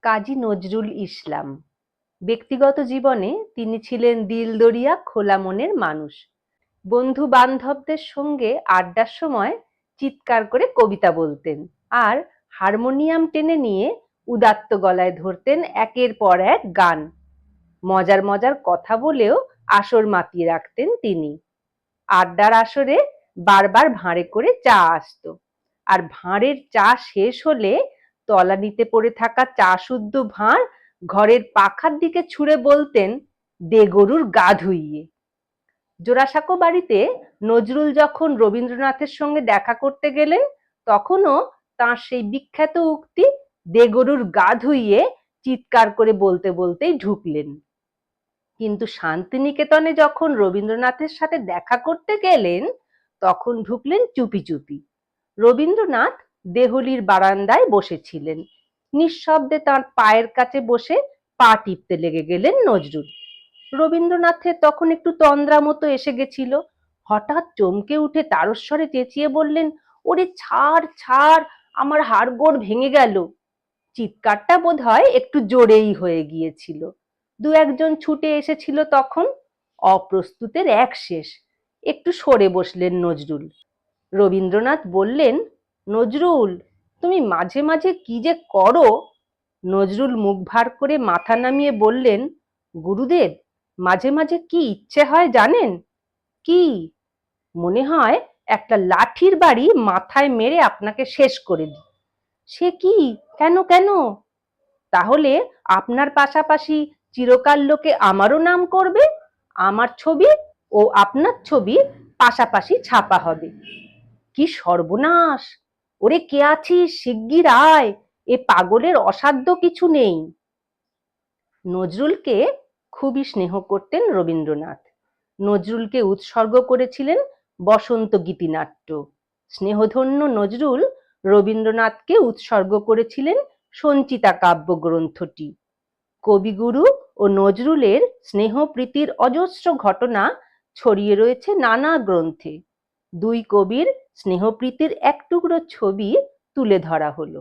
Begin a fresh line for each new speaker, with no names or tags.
কাজী নজরুল ইসলাম। ব্যক্তিগত জীবনে তিনি ছিলেন দিলদরিয়া খোলা মনের মানুষ। বন্ধু বান্ধবদের সঙ্গে আড্ডার সময় চিৎকার করে কবিতা বলতেন আর হারমোনিয়াম টেনে নিয়ে উদাত্ত গলায় ধরতেন একের পর এক গান। মজার মজার কথা বলেও আসর মাতিয়ে রাখতেন তিনি। আড্ডার আসরে বারবার ভাঁড়ে করে চা আসতো, আর ভাঁড়ের চা শেষ হলে তলানিতে পড়ে থাকা চা শুদ্ধ ভাঁড় ঘরের পাখার দিকে ছুঁড়ে বলতেন, দে গরুর গা ধুইয়ে। জোড়াসাঁকো বাড়িতে নজরুল যখন রবীন্দ্রনাথের সঙ্গে দেখা করতে গেলেন, তখনও তাঁর সেই বিখ্যাত উক্তি দে গরুর গা ধুইয়ে চিৎকার করে বলতে বলতেই ঢুকলেন। কিন্তু শান্তিনিকেতনে যখন রবীন্দ্রনাথের সাথে দেখা করতে গেলেন, তখন ঢুকলেন চুপি চুপি। রবীন্দ্রনাথ দেহলির বারান্দায় বসেছিলেন। নিঃশব্দে তাঁর পায়ের কাছে বসে পা টিপতে লেগে গেলেন নজরুল। রবীন্দ্রনাথের তখন একটু তন্দ্রা মতো এসে গেছিল। হঠাৎ চমকে উঠে তারস্বরে চেঁচিয়ে বললেন, ওরে ছাড় ছাড়, আমার হাড়গোড় ভেঙে গেল। চিৎকারটা বোধহয় একটু জোরেই হয়ে গিয়েছিল। দু একজন ছুটে এসেছিল তখন। অপ্রস্তুতের এক শেষ। একটু সরে বসলেন নজরুল। রবীন্দ্রনাথ বললেন, নজরুল, তুমি মাঝে মাঝে কি যে করো। নজরুল মুখ ভার করে মাথা নামিয়ে বললেন, গুরুদেব, মাঝে মাঝে কি ইচ্ছে হয় জানেন? কি? মনে হয় একটা লাঠির বাড়ি মাথায় মেরে আপনাকে শেষ করে দিই। সে কি? কেন কেন? তাহলে আপনার পাশাপাশি চিরকাল লোকে আমারও নাম করবে, আমার ছবি ও আপনার ছবি পাশাপাশি ছাপা হবে। কি সর্বনাশ! ওরে কে আছিস, শিগগির আয়, এ পাগলের অসাধ্য কিছু নেই। নজরুলকে খুবই স্নেহ করতেন রবীন্দ্রনাথ। নজরুলকে উৎসর্গ করেছিলেন বসন্ত গীতিনাট্য। স্নেহধন্য নজরুল রবীন্দ্রনাথকে উৎসর্গ করেছিলেন সঞ্চিতা কাব্যগ্রন্থটি। কবিগুরু ও নজরুলের স্নেহ প্রীতির অজস্র ঘটনা ছড়িয়ে রয়েছে নানা গ্রন্থে। দুই কবির স্নেহ প্রীতির এক টুকরো ছবি তুলে ধরা হলো।